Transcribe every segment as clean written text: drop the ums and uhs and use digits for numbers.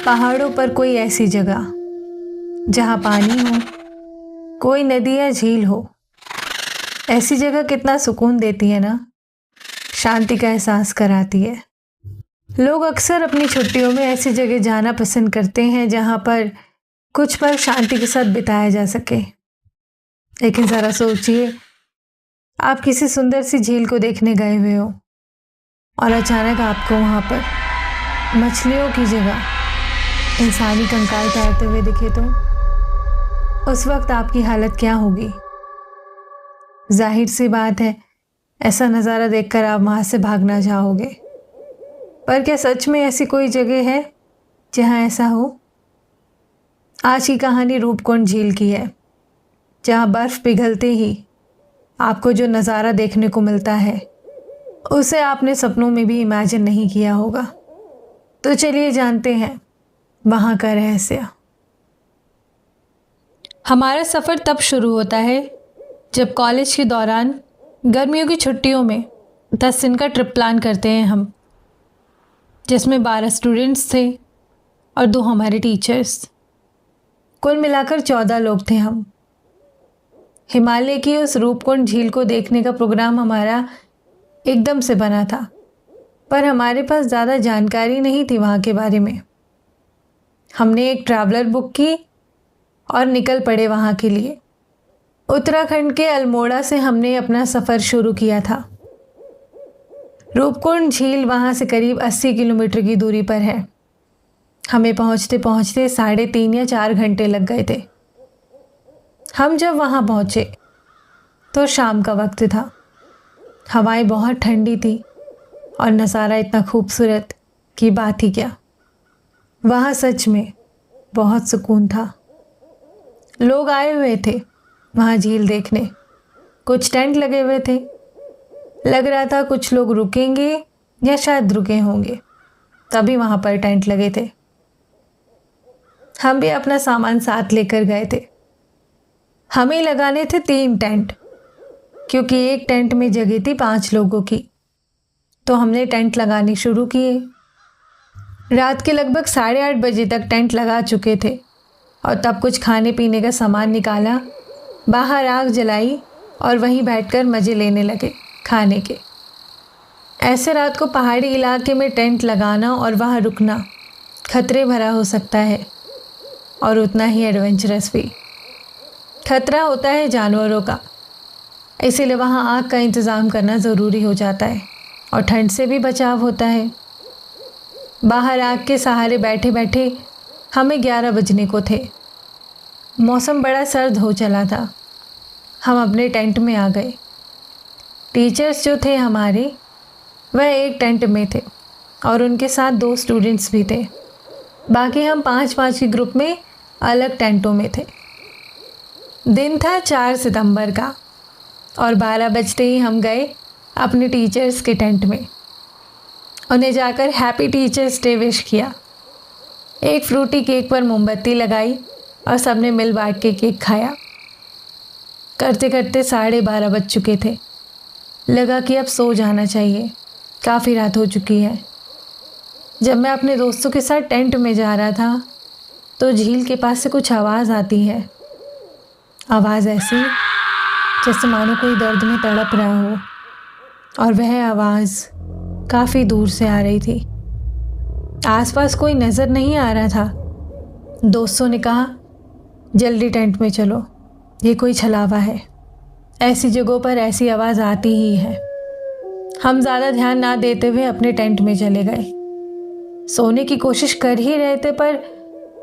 पहाड़ों पर कोई ऐसी जगह जहाँ पानी हो, कोई नदी या झील हो। ऐसी जगह कितना सुकून देती है ना, शांति का एहसास कराती है। लोग अक्सर अपनी छुट्टियों में ऐसी जगह जाना पसंद करते हैं जहाँ पर कुछ पल शांति के साथ बिताया जा सके। लेकिन ज़रा सोचिए, आप किसी सुंदर सी झील को देखने गए हुए हो और अचानक आपको वहाँ पर मछलियों की जगह इंसानी कंकाल तैरते हुए दिखे तो उस वक्त आपकी हालत क्या होगी? जाहिर सी बात है, ऐसा नज़ारा देखकर आप वहाँ से भागना चाहोगे। पर क्या सच में ऐसी कोई जगह है जहाँ ऐसा हो? आज की कहानी रूपकुंड झील की है, जहाँ बर्फ़ पिघलते ही आपको जो नज़ारा देखने को मिलता है उसे आपने सपनों में भी इमेजिन नहीं किया होगा। तो चलिए जानते हैं वहाँ का रहस्य। हमारा सफ़र तब शुरू होता है जब कॉलेज के दौरान गर्मियों की छुट्टियों में 10 दिन का ट्रिप प्लान करते हैं हम, जिसमें 12 स्टूडेंट्स थे और 2 हमारे टीचर्स। कुल मिलाकर 14 लोग थे हम। हिमालय की उस रूपकुंड झील को देखने का प्रोग्राम हमारा एकदम से बना था, पर हमारे पास ज़्यादा जानकारी नहीं थी वहाँ के बारे में। हमने एक ट्रैवलर बुक की और निकल पड़े वहाँ के लिए। उत्तराखंड के अल्मोड़ा से हमने अपना सफ़र शुरू किया था। रूपकुंड झील वहाँ से करीब 80 किलोमीटर की दूरी पर है। हमें पहुँचते पहुँचते 3.5 या 4 घंटे लग गए थे। हम जब वहाँ पहुँचे तो शाम का वक्त था। हवाएं बहुत ठंडी थी और नज़ारा इतना खूबसूरत कि बात ही क्या। वहाँ सच में बहुत सुकून था। लोग आए हुए थे वहाँ झील देखने। कुछ टेंट लगे हुए थे। लग रहा था कुछ लोग रुकेंगे या शायद रुके होंगे, तभी वहाँ पर टेंट लगे थे। हम भी अपना सामान साथ लेकर गए थे। हमें लगाने थे 3 टेंट, क्योंकि एक टेंट में जगह थी 5 लोगों की। तो हमने टेंट लगाने शुरू किए। रात के लगभग 8:30 बजे तक टेंट लगा चुके थे और तब कुछ खाने पीने का सामान निकाला, बाहर आग जलाई और वहीं बैठकर मज़े लेने लगे खाने के। ऐसे रात को पहाड़ी इलाके में टेंट लगाना और वहाँ रुकना खतरे भरा हो सकता है और उतना ही एडवेंचरस भी। खतरा होता है जानवरों का, इसीलिए वहाँ आग का इंतज़ाम करना ज़रूरी हो जाता है और ठंड से भी बचाव होता है। बाहर आग के सहारे बैठे बैठे हमें 11 बजने को थे। मौसम बड़ा सर्द हो चला था। हम अपने टेंट में आ गए। टीचर्स जो थे हमारे, वह एक टेंट में थे और उनके साथ 2 स्टूडेंट्स भी थे। बाकी हम 5-5 के ग्रुप में अलग टेंटों में थे। दिन था 4 सितंबर का और 12 बजते ही हम गए अपने टीचर्स के टेंट में। उन्हें जाकर हैप्पी टीचर्स डे विश किया। एक फ्रूटी केक पर मोमबत्ती लगाई और सबने मिल बांट के केक खाया। करते करते 12:30 बज चुके थे। लगा कि अब सो जाना चाहिए, काफ़ी रात हो चुकी है। जब मैं अपने दोस्तों के साथ टेंट में जा रहा था तो झील के पास से कुछ आवाज़ आती है। आवाज़ ऐसी जैसे मानो कोई दर्द में तड़प रहा हो, और वह आवाज़ काफ़ी दूर से आ रही थी। आसपास कोई नज़र नहीं आ रहा था। दोस्तों ने कहा, जल्दी टेंट में चलो, ये कोई छलावा है, ऐसी जगहों पर ऐसी आवाज़ आती ही है। हम ज़्यादा ध्यान ना देते हुए अपने टेंट में चले गए। सोने की कोशिश कर ही रहे थे पर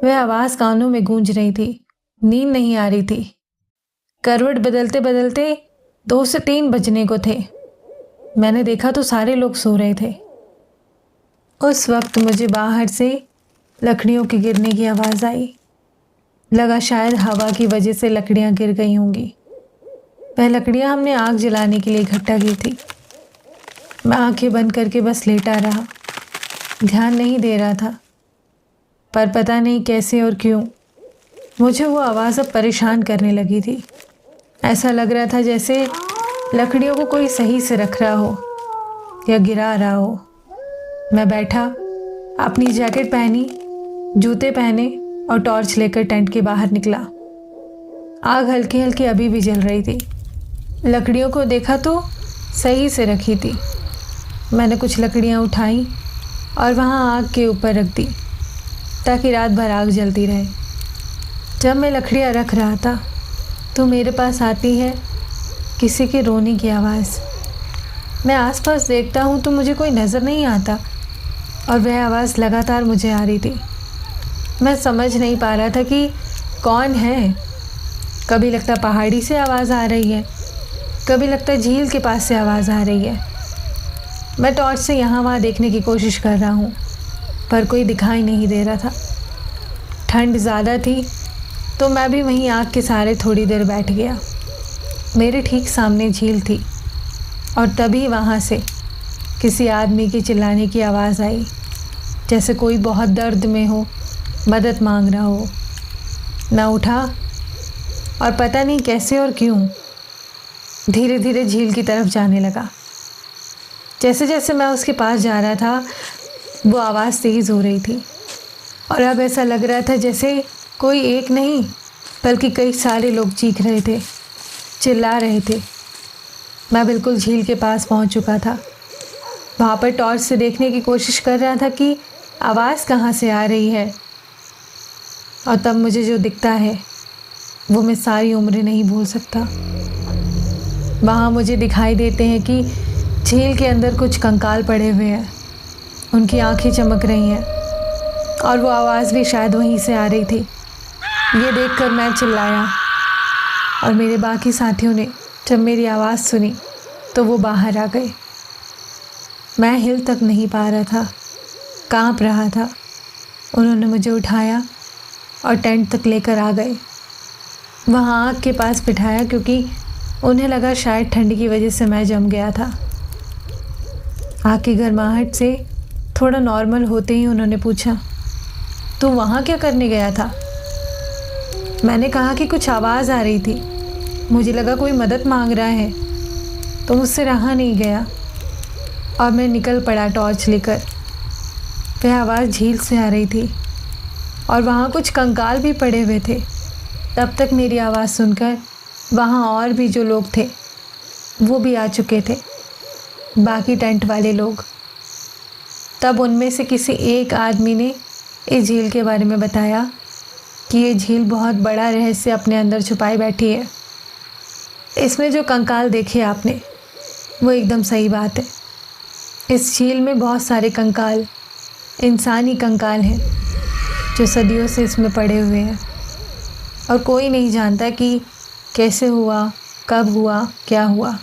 वह आवाज़ कानों में गूंज रही थी। नींद नहीं आ रही थी। करवट बदलते बदलते 2 से 3 बजने को थे। मैंने देखा तो सारे लोग सो रहे थे। उस वक्त मुझे बाहर से लकड़ियों के गिरने की आवाज़ आई। लगा शायद हवा की वजह से लकड़ियाँ गिर गई होंगी। वह लकड़ियाँ हमने आग जलाने के लिए इकट्ठा की थी। मैं आंखें बंद करके बस लेटा रहा, ध्यान नहीं दे रहा था। पर पता नहीं कैसे और क्यों मुझे वो आवाज़ अब परेशान करने लगी थी। ऐसा लग रहा था जैसे लकड़ियों को कोई सही से रख रहा हो या गिरा रहा हो। मैं बैठा, अपनी जैकेट पहनी जूते पहने और टॉर्च लेकर टेंट के बाहर निकला। आग हल्की हल्की अभी भी जल रही थी। लकड़ियों को देखा तो सही से रखी थी। मैंने कुछ लकड़ियाँ उठाई और वहाँ आग के ऊपर रख दी ताकि रात भर आग जलती रहे। जब मैं लकड़ियाँ रख रहा था तो मेरे पास आती है किसी के रोने की आवाज़। मैं आसपास देखता हूँ तो मुझे कोई नज़र नहीं आता और वह आवाज़ लगातार मुझे आ रही थी। मैं समझ नहीं पा रहा था कि कौन है। कभी लगता पहाड़ी से आवाज़ आ रही है, कभी लगता झील के पास से आवाज़ आ रही है। मैं टॉर्च से यहाँ वहाँ देखने की कोशिश कर रहा हूँ पर कोई दिखाई नहीं दे रहा था। ठंड ज़्यादा थी तो मैं भी वहीं आग के सहारे थोड़ी देर बैठ गया। मेरे ठीक सामने झील थी और तभी वहाँ से किसी आदमी के चिल्लाने की आवाज़ आई, जैसे कोई बहुत दर्द में हो, मदद मांग रहा हो। मैं उठा और पता नहीं कैसे और क्यों धीरे धीरे झील की तरफ जाने लगा। जैसे जैसे मैं उसके पास जा रहा था वो आवाज़ तेज़ हो रही थी और अब ऐसा लग रहा था जैसे कोई एक नहीं बल्कि कई सारे लोग चीख रहे थे, चिल्ला रहे थे। मैं बिल्कुल झील के पास पहुंच चुका था। वहाँ पर टॉर्च से देखने की कोशिश कर रहा था कि आवाज़ कहाँ से आ रही है और तब मुझे जो दिखता है वो मैं सारी उम्र नहीं भूल सकता। वहाँ मुझे दिखाई देते हैं कि झील के अंदर कुछ कंकाल पड़े हुए हैं, उनकी आंखें चमक रही हैं और वो आवाज़ भी शायद वहीं से आ रही थी। ये देखकर मैं चिल्लाया और मेरे बाकी साथियों ने जब मेरी आवाज़ सुनी तो वो बाहर आ गए। मैं हिल तक नहीं पा रहा था, कांप रहा था। उन्होंने मुझे उठाया और टेंट तक लेकर आ गए। वहाँ आग के पास बिठाया क्योंकि उन्हें लगा शायद ठंड की वजह से मैं जम गया था। आग की गर्माहट से थोड़ा नॉर्मल होते ही उन्होंने पूछा, तू वहाँ क्या करने गया था? मैंने कहा कि कुछ आवाज़ आ रही थी, मुझे लगा कोई मदद मांग रहा है तो मुझसे रहा नहीं गया और मैं निकल पड़ा टॉर्च लेकर। वह आवाज़ झील से आ रही थी और वहाँ कुछ कंकाल भी पड़े हुए थे। तब तक मेरी आवाज़ सुनकर वहाँ और भी जो लोग थे वो भी आ चुके थे, बाकी टेंट वाले लोग। तब उनमें से किसी एक आदमी ने इस झील के बारे में बताया कि ये झील बहुत बड़ा रहस्य अपने अंदर छुपाई बैठी है। इसमें जो कंकाल देखे आपने वो एकदम सही बात है। इस झील में बहुत सारे कंकाल इंसानी कंकाल हैं जो सदियों से इसमें पड़े हुए हैं और कोई नहीं जानता कि कैसे हुआ, कब हुआ, क्या हुआ।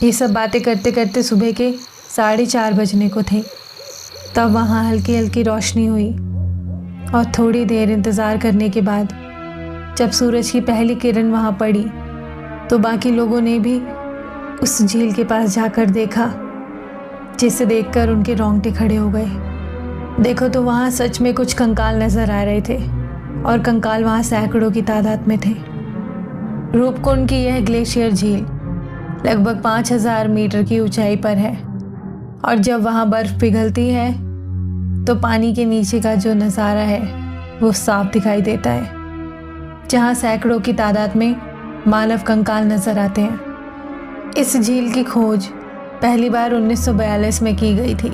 ये सब बातें करते करते सुबह के 4:30 बजने को थे। तब वहाँ हल्की हल्की रोशनी हुई और थोड़ी देर इंतज़ार करने के बाद जब सूरज की पहली किरण वहाँ पड़ी तो बाकी लोगों ने भी उस झील के पास जाकर देखा, जिसे देखकर उनके रोंगटे खड़े हो गए। देखो तो वहाँ सच में कुछ कंकाल नज़र आ रहे थे और कंकाल वहाँ सैकड़ों की तादाद में थे। रूपकुंड की यह ग्लेशियर झील लगभग 5000 मीटर की ऊंचाई पर है और जब वहाँ बर्फ़ पिघलती है तो पानी के नीचे का जो नज़ारा है वो साफ दिखाई देता है, जहाँ सैकड़ों की तादाद में मानव कंकाल नज़र आते हैं। इस झील की खोज पहली बार 1942 में की गई थी।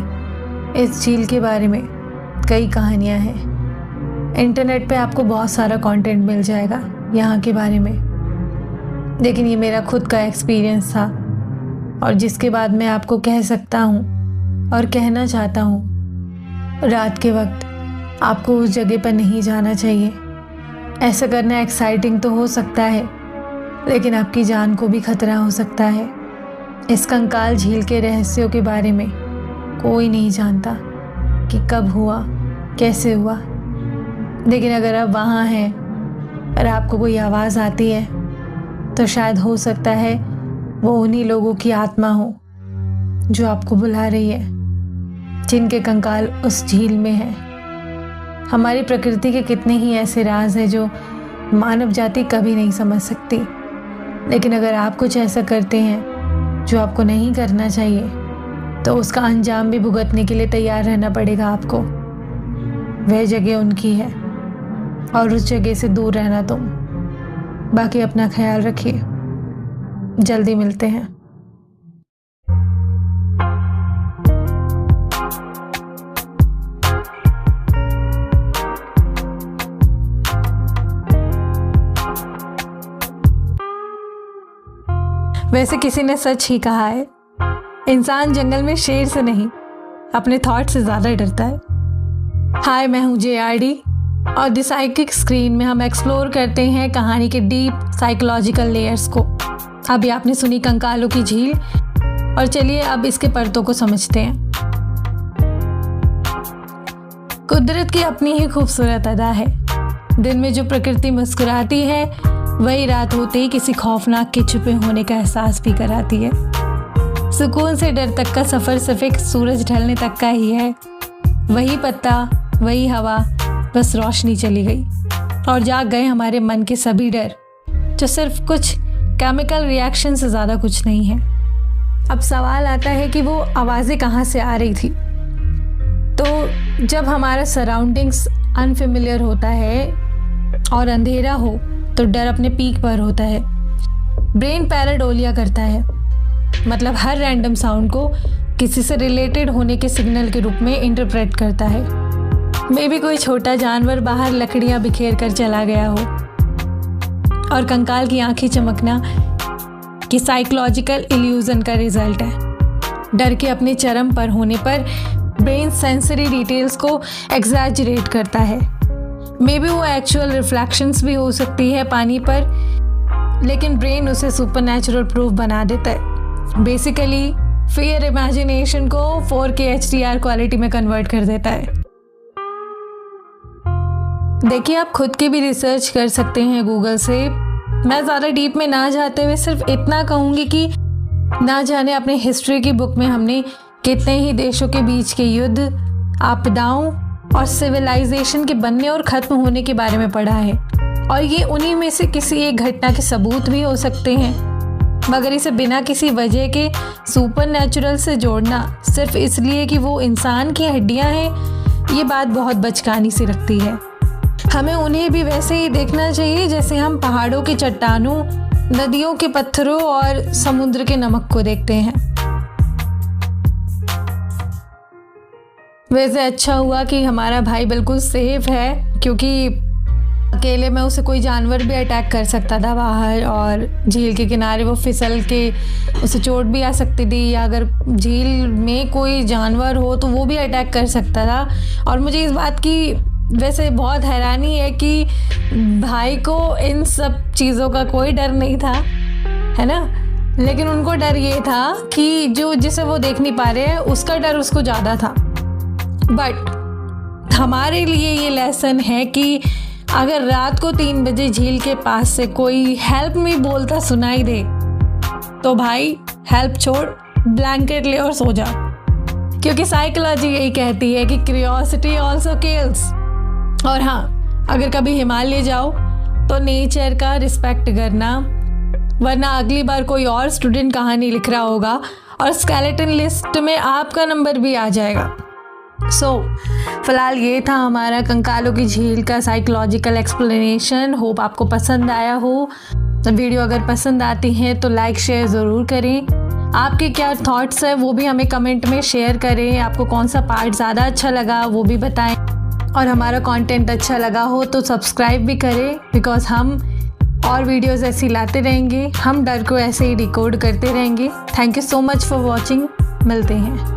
इस झील के बारे में कई कहानियाँ हैं। इंटरनेट पे आपको बहुत सारा कंटेंट मिल जाएगा यहाँ के बारे में, लेकिन ये मेरा खुद का एक्सपीरियंस था और जिसके बाद मैं आपको कह सकता हूँ और कहना चाहता हूँ, रात के वक्त आपको उस जगह पर नहीं जाना चाहिए। ऐसा करना एक्साइटिंग तो हो सकता है लेकिन आपकी जान को भी खतरा हो सकता है। इस कंकाल झील के रहस्यों के बारे में कोई नहीं जानता कि कब हुआ, कैसे हुआ, लेकिन अगर आप वहाँ हैं और आपको कोई आवाज़ आती है तो शायद हो सकता है वो उन्हीं लोगों की आत्मा हो जो आपको बुला रही है, जिनके कंकाल उस झील में है। हमारी प्रकृति के कितने ही ऐसे राज हैं जो मानव जाति कभी नहीं समझ सकती, लेकिन अगर आप कुछ ऐसा करते हैं जो आपको नहीं करना चाहिए तो उसका अंजाम भी भुगतने के लिए तैयार रहना पड़ेगा आपको। वह जगह उनकी है और उस जगह से दूर रहना तुम। बाकी अपना ख्याल रखिए, जल्दी मिलते हैं। वैसे किसी ने सच ही कहा है, इंसान जंगल में शेर से नहीं अपने थॉट से ज़्यादा डरता है। हाय, मैं हूँ JRD और द साइकिक स्क्रीन में हम एक्सप्लोर करते हैं कहानी के डीप साइकोलॉजिकल लेयर्स को। अभी आपने सुनी कंकालों की झील, और चलिए अब इसके परतों को समझते हैं। कुदरत की अपनी ही खूबसूरत अदा है। दिन में जो प्रकृति मुस्कुराती है, वही रात होते ही किसी खौफनाक के छुपे होने का एहसास भी कराती है। सुकून से डर तक का सफ़र सिर्फ एक सूरज ढलने तक का ही है। वही पत्ता, वही हवा, बस रोशनी चली गई और जाग गए हमारे मन के सभी डर, जो सिर्फ कुछ केमिकल रिएक्शन से ज़्यादा कुछ नहीं है। अब सवाल आता है कि वो आवाज़ें कहाँ से आ रही थी। तो जब हमारा सराउंडिंग्स अनफेमिलियर होता है और अंधेरा हो, तो डर अपने पीक पर होता है। ब्रेन पैराडोलिया करता है, मतलब हर रैंडम साउंड को किसी से रिलेटेड होने के सिग्नल के रूप में इंटरप्रेट करता है। मे बी कोई छोटा जानवर बाहर लकड़ियां बिखेर कर चला गया हो, और कंकाल की आंखें चमकना कि साइकोलॉजिकल इल्यूजन का रिजल्ट है। डर के अपने चरम पर होने पर ब्रेन सेंसरी डिटेल्स को एग्जैजरेट करता है। मे बी वो एक्चुअल रिफ्लेक्शंस भी हो सकती है पानी पर, लेकिन ब्रेन उसे सुपरनैचुरल प्रूफ बना देता है। बेसिकली फियर इमेजिनेशन को 4K HDR क्वालिटी में कन्वर्ट कर देता है। देखिए, आप खुद की भी रिसर्च कर सकते हैं गूगल से। मैं ज़्यादा डीप में ना जाते हुए सिर्फ इतना कहूँगी कि ना जाने अपने हिस्ट्री की बुक में हमने कितने ही देशों के बीच के युद्ध, आपदाओं और सिविलाइजेशन के बनने और ख़त्म होने के बारे में पढ़ा है, और ये उन्हीं में से किसी एक घटना के सबूत भी हो सकते हैं। मगर इसे बिना किसी वजह के सुपरनैचुरल से जोड़ना सिर्फ इसलिए कि वो इंसान की हड्डियां हैं, ये बात बहुत बचकानी सी लगती है। हमें उन्हें भी वैसे ही देखना चाहिए जैसे हम पहाड़ों की चट्टानों, नदियों के पत्थरों और समुद्र के नमक को देखते हैं। वैसे अच्छा हुआ कि हमारा भाई बिल्कुल सेफ है, क्योंकि अकेले में उसे कोई जानवर भी अटैक कर सकता था बाहर, और झील के किनारे वो फिसल के उसे चोट भी आ सकती थी, या अगर झील में कोई जानवर हो तो वो भी अटैक कर सकता था। और मुझे इस बात की वैसे बहुत हैरानी है कि भाई को इन सब चीज़ों का कोई डर नहीं था, है ना, लेकिन उनको डर ये था कि जो जिसे वो देख नहीं पा रहे हैं उसका डर उसको ज़्यादा था। बट हमारे लिए ये लेसन है कि अगर रात को 3 बजे झील के पास से कोई हेल्प मी बोलता सुनाई दे, तो भाई हेल्प छोड़, ब्लैंकेट ले और सो जा, क्योंकि साइकोलॉजी यही कहती है कि क्यूरियोसिटी ऑल्सो किल्स। और हाँ, अगर कभी हिमालय जाओ तो नेचर का रिस्पेक्ट करना, वरना अगली बार कोई और स्टूडेंट कहानी लिख रहा होगा और स्केलेटन लिस्ट में आपका नंबर भी आ जाएगा। फिलहाल ये था हमारा कंकालों की झील का साइकोलॉजिकल एक्सप्लेनेशन। होप आपको पसंद आया हो। वीडियो अगर पसंद आती है तो लाइक शेयर ज़रूर करें। आपके क्या थॉट्स हैं वो भी हमें कमेंट में शेयर करें। आपको कौन सा पार्ट ज़्यादा अच्छा लगा वो भी बताएं, और हमारा कंटेंट अच्छा लगा हो तो सब्सक्राइब भी करें, बिकॉज हम और वीडियोस ऐसी लाते रहेंगे। हम डर को ऐसे ही डिकोड करते रहेंगे। Thank you so much for watching. मिलते हैं।